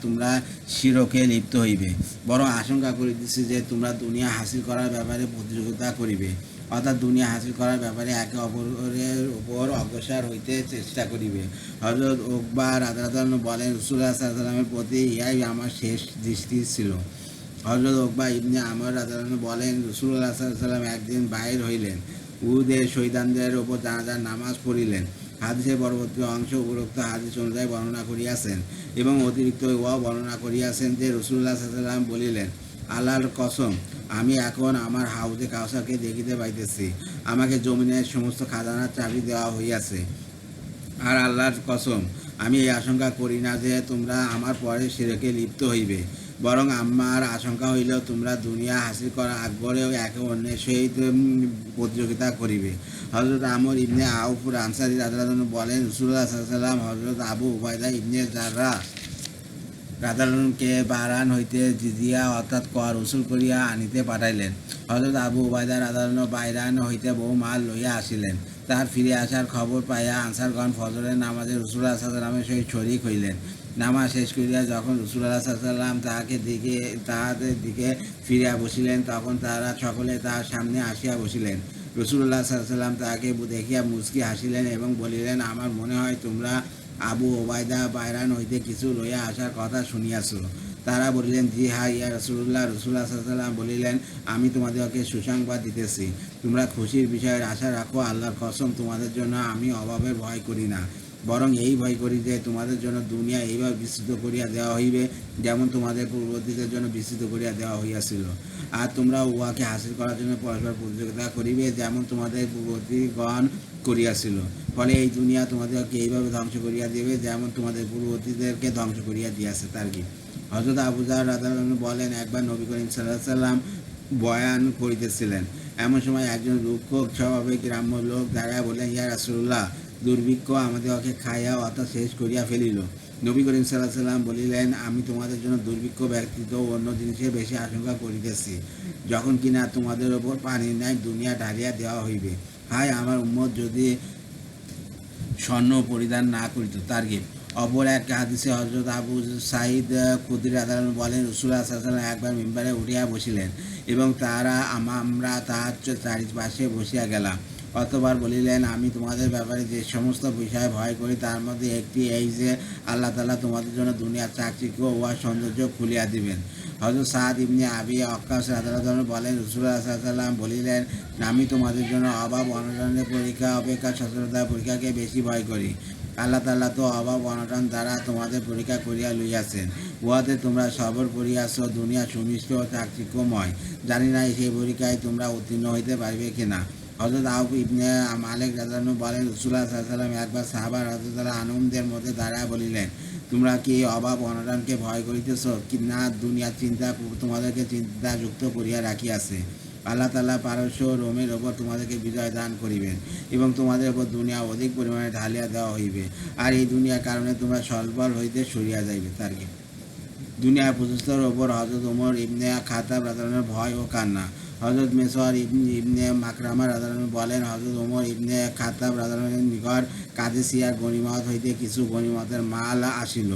তোমরা শিরকে লিপ্ত হইবে, বরং আশঙ্কা করিতেছি যে তোমরা দুনিয়া হাসিল করার ব্যাপারে প্রতিযোগিতা করিবে। অর্থাৎ দুনিয়া হাসিল করার ব্যাপারে একে অপরের উপর অগ্রসর হইতে চেষ্টা করিবে। হযরত উকবা রাদিয়াল্লাহু আনহু বলেন, রাসূলুল্লাহ সাল্লাল্লাহু আলাইহি ওয়াসাল্লামের প্রতি ইহাই আমার শেষ দৃষ্টি ছিল। হযরত উকবা ইবনে আমর রাদিয়াল্লাহু আনহু বলেন, রাসূলুল্লাহ সাল্লাল্লাহু আলাইহি ওয়াসাল্লাম একদিন বাহির হইলেন, উহুদের শহীদদের উপর জানাজার নামাজ পড়িলেন। হাদিসের পরবর্তী অংশ উপরোক্ত হাদিস অনুযায়ী বর্ণনা করিয়াছেন এবং অতিরিক্ত উহাও বর্ণনা করিয়াছেন যে রাসূলুল্লাহ সাল্লাল্লাহু আলাইহি ওয়াসাল্লাম বলিলেন, আল্লাহর কসম, আমি এখন আমার হাউজে কাউসারকে দেখিতে পাইতেছি। আমাকে জমিনের সমস্ত খাজানার চাবি দেওয়া হইয়াছে। আর আল্লাহর কসম, আমি এই আশঙ্কা করি না যে তোমরা আমার পরে শিরকে লিপ্ত হইবে, বরং আমার আশঙ্কা হইল তোমরা দুনিয়া হাসিল করার আগ্রহেও একে অন্যের সহিত প্রতিযোগিতা করিবে। হযরত আমর ইবনে আউফ আনসারী রাদিয়াল্লাহু আনহু বলেন, রাসূলুল্লাহ সাল্লাল্লাহু আলাইহি ওয়াসাল্লাম হযরত আবু উবাইদা ইবনে জাররাহ রাদিয়াল্লাহু আনহুকে বাহরাইন হইতে জিজিয়া অর্থাৎ কর উসুল করিয়া আনিতে পাঠাইলেন। হযরত আবু উবাইদা রাদিয়াল্লাহু আনহু বাহরাইন হইতে বহু মাল লইয়া আসিলেন। তার ফিরে আসার খবর পাইয়া আনসারগণ ফজরের নামাজে রাসূলুল্লাহ সাল্লাল্লাহু আলাইহি ওয়াসাল্লামের সহিত শরীক হইলেন। নামাজ শেষ করিয়া যখন রাসূলুল্লাহ সাল্লাল্লাহু আলাইহি ওয়াসাল্লাম তাহাদের দিকে ফিরিয়া বসিলেন, তখন তাহারা সকলে তাহার সামনে আসিয়া বসিলেন। রাসূলুল্লাহ সাল্লাল্লাহু আলাইহি ওয়াসাল্লাম তাহাকে দেখিয়া মুচকি হাসিলেন এবং বলিলেন, আমার মনে হয় তোমরা আবু ওবায়দা বাহরাইন হইতে কিছু লইয়া আসার কথা শুনিয়াছ। তারা বলিলেন, জি হ্যাঁ ইয়া রাসূলুল্লাহ। রাসূলুল্লাহ সাল্লাল্লাহু আলাইহি ওয়াসাল্লাম বলিলেন, আমি তোমাদেরকে সুসংবাদ দিতেছি, তোমরা খুশির বিষয়ের আশা রাখো। আল্লাহর কসম, তোমাদের জন্য আমি অভাবের ভয় করি না, বরং এই ভয় করি যে তোমাদের জন্য দুনিয়া এইভাবে বিস্তৃত করিয়া দেওয়া হইবে যেমন তোমাদের পূর্ববর্তীদের জন্য বিস্তৃত করিয়া দেওয়া হইয়াছিল। আর তোমরা উহাকে হাসিল করার জন্য পরস্পর প্রতিযোগিতা করিবে যেমন তোমাদের পূর্ববর্তীগণ করিয়াছিল। ফলে এই দুনিয়া তোমাদেরকে এইভাবে ধ্বংস করিয়া দিবে যেমন তোমাদের পূর্ববর্তীদেরকে ধ্বংস করিয়া দিয়াছে। তার কি হযরত আবু যার রাদিয়াল্লাহু আনহু বলেন, একবার নবী করিম সাল্লাল্লাহু আলাইহি ওয়াসাল্লাম বয়ান করিতেছিলেন। এমন সময় একজন রুক্ষ স্বভাবের গ্রাম্য লোক দাঁড়ায় বললেন, ইয়া রাসূলুল্লাহ, দুর্ভিক্ষ আমাদেরকে খাইয়া অর্থাৎ শেষ করিয়া ফেলিল। নবী করিম সাল্লাল্লাহু আলাইহি ওয়াসাল্লাম বলিলেন, আমি তোমাদের জন্য দুর্ভিক্ষ ব্যতীত অন্য জিনিসের বেশি আশঙ্কা করিতেছি, যখন কিনা তোমাদের ওপর পানির ন্যায় দুনিয়া ঢালিয়া দেওয়া হইবে। হায় আমার উম্মত যদি স্বর্ণ পরিধান না করিত। তারগিব অপর এক হাদিসে হযরত আবু সাঈদ খুদরী রাদিয়াল্লাহু আনহু বলেন, রাসূলুল্লাহ সাল্লাল্লাহু আলাইহি ওয়াসাল্লাম একবার মিম্বারে উঠিয়া বসিলেন এবং আমরা তাহার চারিপাশে বসিয়া গেলাম। অতঃপর বলিলেন, আমি তোমাদের ব্যাপারে যে সমস্ত বিষয়ে ভয় করি তার মধ্যে একটি এই যে আল্লাহ তাআলা তোমাদের জন্য দুনিয়ার চাকচিক্য ও সৌন্দর্য খুলিয়া দিবেন। হযরত সাদ ইবনে আবি ওয়াক্কাস রাদিয়াল্লাহু আনহু বলেন, রাসূলুল্লাহ সাল্লাল্লাহু আলাইহি ওয়াসাল্লাম বলিলেন, আমি তোমাদের জন্য অভাব অনটনের পরীক্ষা অপেক্ষা সচ্ছলতার পরীক্ষাকে বেশি ভয় করি। আল্লাহ তাআলা তো অভাব অনটন দ্বারা তোমাদের পরীক্ষা করিয়া লইয়াছেন, উহাতে তোমরা সবর করিয়াছ। দুনিয়া সুমিষ্ট ও চাকচিক্যময়, জানি না সেই পরীক্ষায় তোমরা উত্তীর্ণ হইতে পারবে কিনা। হযরত আউফ ইবনে মালিক রাদিয়াল্লাহু আনহু বলেন, রাসূলুল্লাহ সাল্লাল্লাহু আলাইহি ওয়াসাল্লাম একবার সাহাবা রাদিয়াল্লাহু আনহুদের মধ্যে দাঁড়ায় বলিলেন, তোমরা কি অভাব অনটনকে ভয় করিতেছ কি না? দুনিয়ার চিন্তা তোমাদেরকে চিন্তাযুক্ত করিয়া রাখিয়াছে। আল্লাহ তাআলা পারস্য ও রোমের ওপর তোমাদেরকে বিজয় দান করিবেন এবং তোমাদের ওপর দুনিয়া অধিক পরিমাণে ঢালিয়া দেওয়া হইবে, আর এই দুনিয়ার কারণে তোমরা স্বল্পল হইতে সরিয়া যাইবে। তার কি দুনিয়ার প্রতিষ্ঠার ওপর হযরত ওমর ইবনে খাত্তাব রাদিয়াল্লাহু আনহু ভয় ও কান্না। হযরত মেসওয়ার ইবনে মাকরামা রাদিয়াল্লাহু আনহু বলেন, হযরত ওমর ইবনে খাত্তাব রাদিয়াল্লাহু আনহুর নিকট কাদেসিয়ার গনিমত হইতে কিছু গনিমতের মাল আসিল।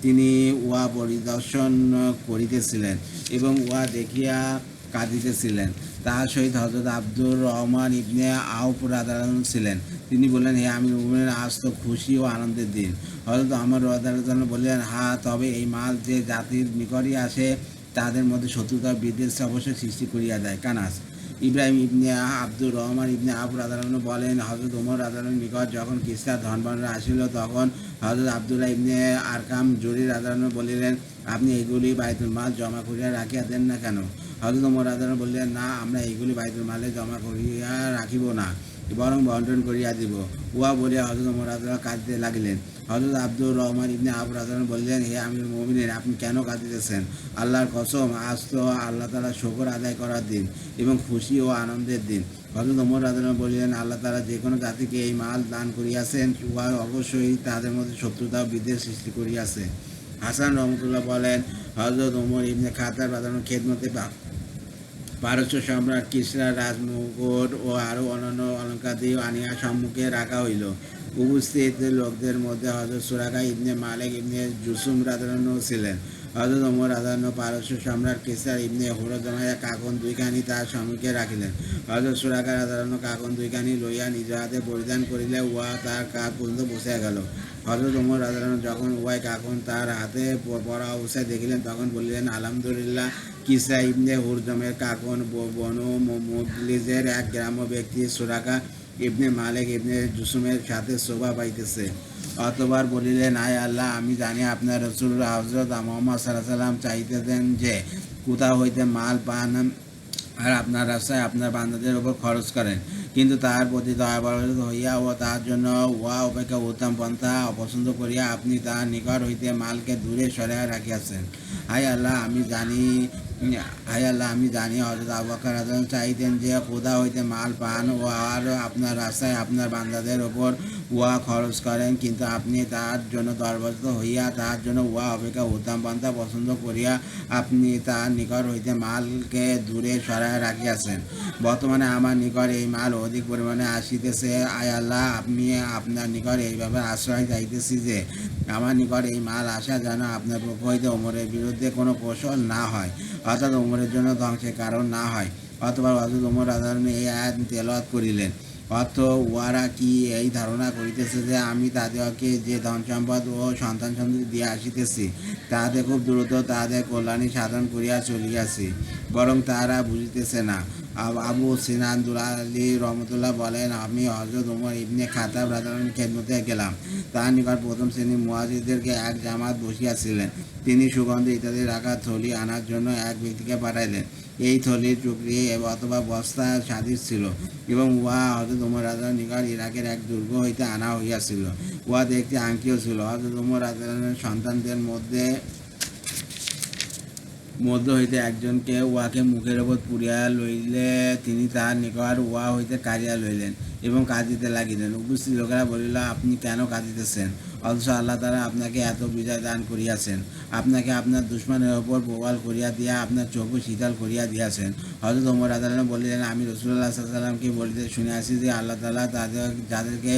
তিনি উহা পরিদর্শন করিতেছিলেন এবং উহা দেখিয়া কাঁদিতেছিলেন। তাহার সহিত হযরত আব্দুর রহমান ইবনে আউফ রাদিয়াল্লাহু আনহু ছিলেন। তিনি বললেন, হে আমিরুল মুমিনিন, আজ তো খুশি ও আনন্দের দিন। হযরত ওমর রাদিয়াল্লাহু আনহু বললেন, হ্যাঁ, তবে এই মাল যে জাতির নিকটই আসে তাদের মধ্যে শত্রুতা বিদ্বেষ অবশ্যই সৃষ্টি করিয়া দেয়। কানাস ইব্রাহিম ইবনে আব্দুর রহমান ইবনে আউফ রাদিয়াল্লাহু আনহু বলেন, হযরত ওমর রাদিয়াল্লাহু আনহুর নিকট যখন কিসরা ধনভাণ্ডার আসিল, তখন হযরত আব্দুল্লাহ ইবনে আরকাম জুরি রাদিয়াল্লাহু আনহু বলিলেন, আপনি এগুলি বাইতুল মাল জমা করিয়া রাখিয়া দেন না কেন? হযরত ওমর রাদিয়াল্লাহু আনহু বললেন, না, আমরা এইগুলি বাইতুল মালে জমা করিয়া রাখিব না, বরং বন্টন করিয়া দিব। উহা বলিয়া হযরত ওমর রাদিয়াল্লাহু আনহু কাঁদিতে লাগিলেন। হযরত আব্দুর রহমান ইবনে আউফ রাদিয়াল্লাহু আনহু বললেন, হে আমিরুল মুমিনিন, আপনি কেন কাঁদিতেছেন? আল্লাহর কসম, আজ তো আল্লাহ তাআলার শুকর আদায় করার দিন এবং খুশি ও আনন্দের দিন। হযরত ওমর রাদিয়াল্লাহু আনহু বললেন, আল্লাহ তাআলা যে কোনো জাতিকে এই মাল দান করিয়াছেন, উহা অবশ্যই তাদের মধ্যে শত্রুতা ও বিদ্বেষ সৃষ্টি করিয়াছে। হাসান রহমতুল্লাহ বলেন, হযরত ওমর ইবনে খাত্তাব রাদিয়াল্লাহু আনহু খেদমতে পারস্য সম্রাট কিসরার রাজমুকুট ও আরও অন্যান্য অলঙ্কাদি আনিয়া সম্মুখে রাখা হইল। উপস্থিত লোকদের মধ্যে হযরত সুরাকা ইবনে মালিক ইবনে জুসুম রাদিয়াল্লাহু আনহু ছিলেন। হযরত ওমর রাদিয়াল্লাহু পারস্য সম্রাট কিসরা ইবনে হুরজমের কাকন দুইখানি তার সম্মুখে রাখিলেন। হযরত সুরাকা রাদিয়াল্লাহু কাকন দুইখানি লইয়া নিজ হাতে পরিধান করিলে উহা তার কাঁধ পর্যন্ত পৌঁছিয়া গেল। হযরত ওমর রাদিয়াল্লাহু যখন উভয় কাকন তার হাতে পরা অবস্থায় দেখিলেন তখন বলিলেন, আলহামদুলিল্লাহ, কিসরা ইবনে হুরজমের কাকন বনু মুগলিজের এক গ্রাম্য ব্যক্তি সুরাকা ইবনে মালিক ইবনে জুসুমের সাথে শোভা পাইতেছে। অতঃপর বলিলেন, আয় আল্লাহ, আমি জানি আপনার রাসূল হযরত মুহাম্মদ সাল্লাল্লাহু আলাইহি ওয়াসাল্লাম চাইতেছেন যে কোথা হইতে মাল পান আর আপনার রাস্তায় আপনার বান্দাদের উপর খরচ করেন, কিন্তু তাহার প্রতি দয়াবরত হইয়া ও তাহার জন্য উহা অপেক্ষা উত্তম পন্থা অপছন্দ করিয়া আপনি তাহার নিকট হইতে মালকে দূরে সরাইয়া রাখিয়াছেন। হায় আল্লাহ, আমি জানি হযরত আবু বকর রাদিয়াল্লাহু চাইতেন যে কোথা হইতে মাল পান ও আর আপনার রাস্তায় আপনার বান্দাদের ওপর উহা খরচ করেন, কিন্তু আপনি তাহার জন্য দরবস্ত হইয়া তাহার জন্য উহা অপেক্ষা উত্তম পন্থা পছন্দ করিয়া আপনি তাহার নিকট হইতে মালকে দূরে সরাইয়া রাখিয়াছেন। বর্তমানে আমার নিকট এই মাল অধিক পরিমাণে আসিতেছে। আয় আল্লাহ, আমি আপনার নিকট এইভাবে আশ্রয় চাইতেছি যে আমার নিকট এই মাল আসা যেন আপনার পক্ষ হইতে ওমরের বিরুদ্ধে কোনো কৌশল না হয়, অর্থাৎ ওমরের জন্য ধ্বংসের কারণ না হয়। অথবা হযরত ওমর রাদিয়াল্লাহু এই আয়াত তেলাওয়াত করিলেন। অর্থ, উহারা কি এই ধারণা করিতেছে যে আমি তাদেরকে যে ধন সম্পদ ও সন্তান সন্ততি দিয়া আসিতেছি তাহাতে খুব দ্রুত তাহাদের কল্যাণী সাধন করিয়া চলিয়াছি, বরং তাহারা বুঝিতেছে না। আবু সিনান দুলালী রহমতুল্লাহ বলেন, আমি হযরত ওমর ইবনে খাত্তাব রাদিয়াল্লাহু খেদমতে গেলাম। তাহার নিকট প্রথম শ্রেণীর মুহাজিরদেরকে এক জামাত বসিয়াছিলেন। তিনি সুগন্ধি ইত্যাদি রাখা থলি আনার জন্য এক ব্যক্তিকে পাঠাইলেন। এই থলির টুকরি অথবা বস্তা সাদৃশ ছিল এবং উহা হযরত ওমর রাদিয়াল্লাহু নিকট ইরাকের এক দুর্গ হইতে আনা হইয়াছিল। উহাতে একটি আংটিও ছিল। হযরত ওমর রাদিয়াল্লাহু সন্তানদের মধ্য হইতে একজনকে উহাকে মুখের উপর পুরিয়া লইলে তিনি তাহার নিকট উহা হইতে কাড়িয়া লইলেন এবং কাঁদিতে লাগিলেন। উপস্থিত লোকেরা বলিল, আপনি কেন কাঁদিতেছেন? অথচ আল্লাহ তাআলা আপনাকে এত বিজয় দান করিয়াছেন, আপনাকে আপনার দুশমনের ওপর প্রবল করিয়া দিয়া আপনার চক্ষু শীতল করিয়া দিয়াছেন। হযরত ওমর রাদিয়াল্লাহু বলিলেন, আমি রাসূলুল্লাহ সাল্লাল্লাহু আলাইহি ওয়াসাল্লামকে বলিতে শুনিয়াছি যে আল্লাহ তাআলা যাদেরকে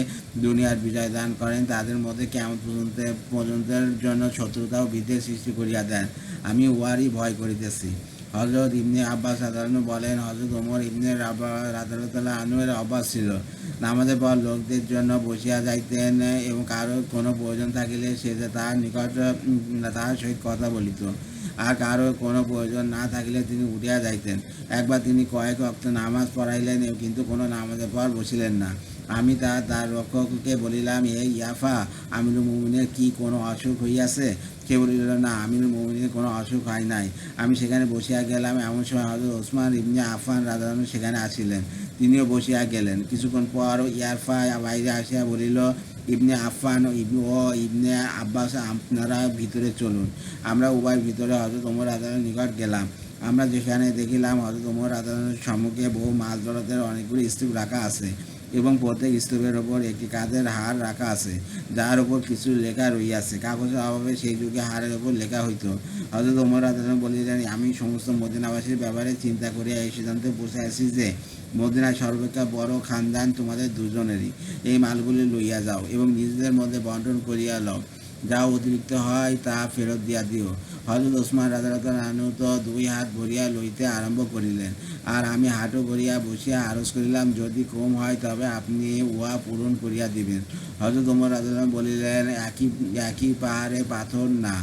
দুনিয়ার বিজয় দান করেন তাদের মধ্যে কিয়ামত পর্যন্তের জন্য শত্রুতা ও বিদ্বেষ সৃষ্টি করিয়া দেন। আমি উহারই ভয় করিতেছি। হযরত ইবনে আব্বাস রাদিয়াল্লাহু বলেন, হযরত ওমর ইবনে রাদিয়াল্লাহু এর অভ্যাস ছিল নামাজের পর লোকদের জন্য বসিয়া যাইতেন এবং কারো কোনো প্রয়োজন থাকিলে সে তাহার নিকট তাহার সহিত কথা বলিত, আর কারো কোনো প্রয়োজন না থাকিলে তিনি উঠিয়া যাইতেন। একবার তিনি কয়েক ওয়াক্ত নামাজ পড়াইলেন কিন্তু কোনো নামাজের পর বসিলেন না। আমি তার রক্ষককে বলিলাম, এই ইয়াফা, আমিরুল মুমিনের কি কোনো অসুখ হইয়াছে? সে বলিল, না, আমিরুল মুমিনের কোনো অসুখ হয় নাই। আমি সেখানে বসিয়া গেলাম। এমন সময় হযরত ওসমান ইবনে আফফান রাদিয়াল্লাহু সেখানে আসিলেন। তিনিও বসিয়া গেলেন। কিছুক্ষণ পর ইয়াফা বাইরে আসিয়া বলিল, ইবনে আফফান ও ইবনে আব্বাস, আপনারা ভিতরে চলুন। আমরা উভয় ভিতরে হযরত ওমর রাদিয়াল্লাহু নিকট গেলাম। আমরা যেখানে দেখিলাম হযরত ওমর রাদিয়াল্লাহু সম্মুখে বহু মাছ ধরাদের অনেকগুলি স্তূপ রাখা আছে এবং প্রত্যেক স্তূপের ওপর একটি কাঠের হাড় রাখা আছে, যার উপর কিছু লেখা রইয়াছে। কাগজের অভাবে সেই যুগে হাড়ের উপর লেখা হইত। হযরত ওমর রাদিয়াল্লাহু বলিলেন, আমি সমস্ত মদিনাবাসীর ব্যাপারে চিন্তা করিয়া এই সিদ্ধান্তে পৌঁছিয়াছি যে মদিনায় সর্বাপেক্ষা বড় খানদান তোমাদের দুজনেরই। এই মালগুলি লইয়া যাও এবং নিজেদের মধ্যে বন্টন করিয়া লও। যা অতিরিক্ত হয় তা ফেরত দিয়া দিও। হযরত ওসমান রাদিয়াল্লাহু আনহু তো দুই হাত ভরিয়া লইতে আরম্ভ করিলেন, আর আমি হাঁটু ভরিয়া বসিয়া আরজ করিলাম, যদি কম হয় তবে আপনি উহা পূরণ করিয়া দিবেন। হযরত ওমর রাদিয়াল্লাহু বলিলেন, একই পাহাড়ে পাথর না,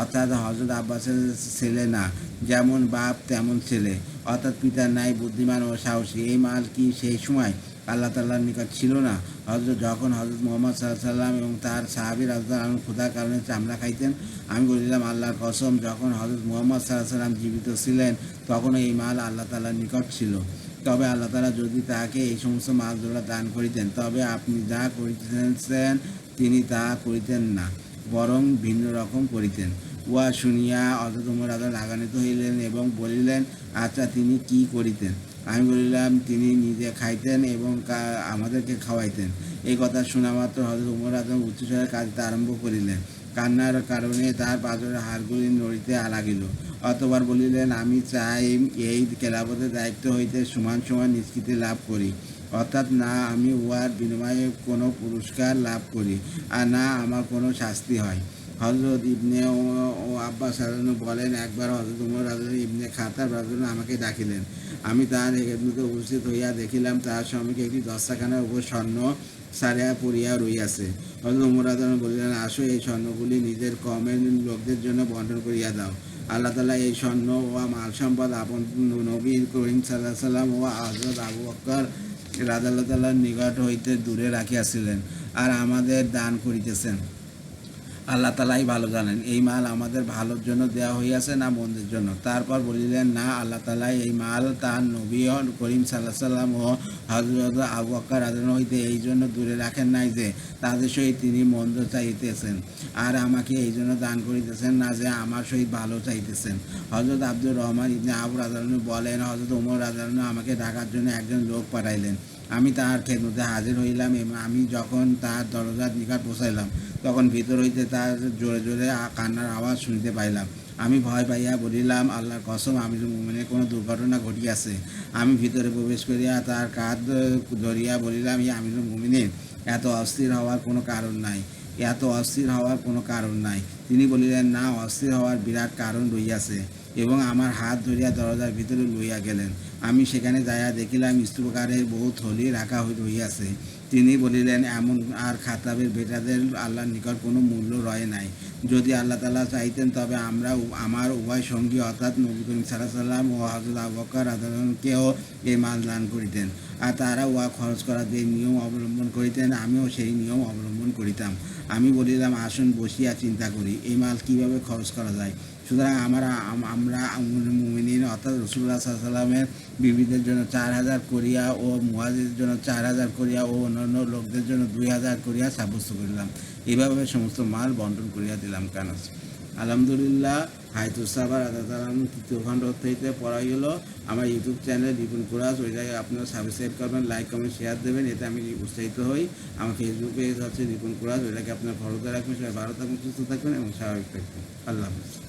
অর্থাৎ হযরত আব্বাসের ছেলে না, যেমন বাপ তেমন ছেলে, অর্থাৎ পিতার ন্যায় বুদ্ধিমান ও সাহসী। এই মাল কি সেই সময় আল্লাহ তাআলার নিকট ছিল না? যখন হযরত মুহাম্মদ সাল্লাল্লাহু আলাইহি ওয়াসাল্লাম এবং তার সাহাবী রাদিয়াল্লাহু আনহুম ক্ষুধার কারণে চামড়া খাইতেন? আমি বলিলাম, আল্লাহর কসম, যখন হযরত মুহাম্মদ সাল্লাল্লাহু আলাইহি ওয়াসাল্লাম জীবিত ছিলেন তখন এই মাল আল্লাহ তাআলার নিকট ছিল। তবে আল্লাহ তাআলা যদি তাহাকে এই সমস্ত মালগুলো দান করিতেন তবে আপনি যা করিতেছেন তিনি তা করিতেন না, বরং ভিন্ন রকম করিতেন। উহা শুনিয়া হযরত ওমর রাদিয়াল্লাহু রাগান্বিত হইলেন এবং বলিলেন, আচ্ছা, তিনি কি করিতেন? আমি বলিলাম, তিনি নিজে খাইতেন এবং আমাদেরকে খাওয়াইতেন। এই কথা শোনা মাত্র হযরত ওমর রাদিয়াল্লাহু উচ্চস্বরে কাঁদিতে আরম্ভ করিলেন। কান্নার কারণে তার পাঁজরের হাড়গুলি নড়িতে লাগিল। অতঃপর বলিলেন, আমি চাই এই খেলাফতের দায়িত্ব হইতে সমান সমান নিষ্কৃতি লাভ করি, অর্থাৎ না আমি উহার বিনিময়ে কোনো পুরস্কার লাভ করি আর না আমার কোনো শাস্তি হয়। হযরত ইবনে ও আব্বাস রাদিয়াল্লাহু বলেন, একবার হযরত উমর রাদিয়াল্লাহু ইবনে খাত্তাব রাদিয়াল্লাহু আমাকে ডাকিলেন। আমি তাহার খেদমতে উপস্থিত হইয়া দেখিলাম তাহার সম্মুখে একটি দস্তাখানার উপর স্বর্ণ সারিয়া পড়িয়া রহিয়াছে। হযরত উমর রাদিয়াল্লাহু বলিলেন, আসো, এই স্বর্ণগুলি নিজের কওমের লোকদের জন্য বণ্টন করিয়া দাও। আল্লাহ তাআলা এই স্বর্ণ ও মাল সম্পদ আপন নবী করিম সাল্লাল্লাহু আলাইহি ওয়াসাল্লাম ও হযরত আবু বকর রাদিয়াল্লাহু তাআলার নিকট হইতে দূরে রাখিয়াছিলেন, আর আমাদের দান করিতেছেন। আল্লাহ তাআলাই ভালো জানেন, এই মাল আমাদের ভালোর জন্য দেওয়া হইয়াছে না মন্দের জন্য। তারপর বলিলেন, না, আল্লাহ তাআলাই এই মাল তাঁর নবী করিম সাল্লাল্লাহু আলাইহি ওয়াসাল্লাম ও হযরত আবু বকর রাদিয়াল্লাহু হইতে এই জন্য দূরে রাখেন নাই যে তাদের সহিত তিনি মন্দ চাইতেছেন, আর আমাকে এই জন্য দান করিতেছেন না যে আমার সহিত ভালো চাইতেছেন। হযরত আব্দুর রহমান ইবনে আবু রাদিয়াল্লাহু বলেন, হযরত উমর রাদিয়াল্লাহু আমাকে ডাকার জন্য একজন লোক পাঠাইলেন। আমি তাহার খেদমতে হাজির হইলাম এবং আমি যখন তাহার দরজার নিকট পৌঁছাইলাম তখন ভিতর হইতে তার জোরে জোরে কান্নার আওয়াজ শুনিতে পাইলাম। আমি ভয় পাইয়া বলিলাম, আল্লাহর কসম, আমিরুল মুমিনের কোনো দুর্ঘটনা ঘটিয়াছে। আমি ভিতরে প্রবেশ করিয়া তার কাঁধ ধরিয়া বলিলাম, ইয়া আমিরুল মুমিনিন, এত অস্থির হওয়ার কোনো কারণ নাই, এত অস্থির হওয়ার কোনো কারণ নাই। তিনি বলিলেন, না, অস্থির হওয়ার বিরাট কারণ রইয়াছে, এবং আমার হাত ধরিয়া দরজার ভিতরে লইয়া গেলেন। আমি সেখানে যাইয়া দেখিলাম স্তূপকারের বহু থলি রাখা রহিয়াছে। তিনি বলিলেন, এমন আর খাতাবের বেটাদের আল্লাহর নিকট কোনো মূল্য রয় নাই। যদি আল্লাহ তাআলা চাইতেন তবে আমার উভয় সঙ্গী অর্থাৎ নবী করিম সাল্লাল্লাহু আলাইহি ওয়াসাল্লাম ও হযরত আবু বকর রাদিয়াল্লাহুকেও এই মাল দান করিতেন, আর তারা উহা খরচ করার যে নিয়ম অবলম্বন করিতেন আমিও সেই নিয়ম অবলম্বন করিতাম। আমি বলিলাম, আসুন বসিয়া চিন্তা করি এই মাল কিভাবে খরচ করা যায়। সুতরাং আমরা মুমিনিন অর্থাৎ রাসূলুল্লাহ সাল্লাল্লাহু আলাইহি ওয়াসাল্লামের বিবিদের জন্য 4000 করিয়া ও মুহাজিরদের জন্য 4000 করিয়া ও অন্যান্য লোকদের জন্য 2000 করিয়া সাব্যস্ত করিলাম। এভাবে সমস্ত মাল বন্টন করিয়া দিলাম। কানাস আলহামদুলিল্লাহ, হায়াতুস সাবার তৃতীয় খণ্ড হইতে পড়া গেল। আমার ইউটিউব চ্যানেল রিপন কুরাস, ওই জায়গায় আপনারা সাবস্ক্রাইব করবেন, লাইক কমেন্ট শেয়ার দেবেন, এতে আমি উৎসাহিত হই। আমার ফেসবুক পেজ হচ্ছে রিপন কুরাস, ওইটাকে আপনার ফলো করে রাখবেন। সবাই ভালো থাকবেন, সুস্থ থাকবেন এবং স্বাভাবিক থাকবেন। আল্লাহ হাফেজ।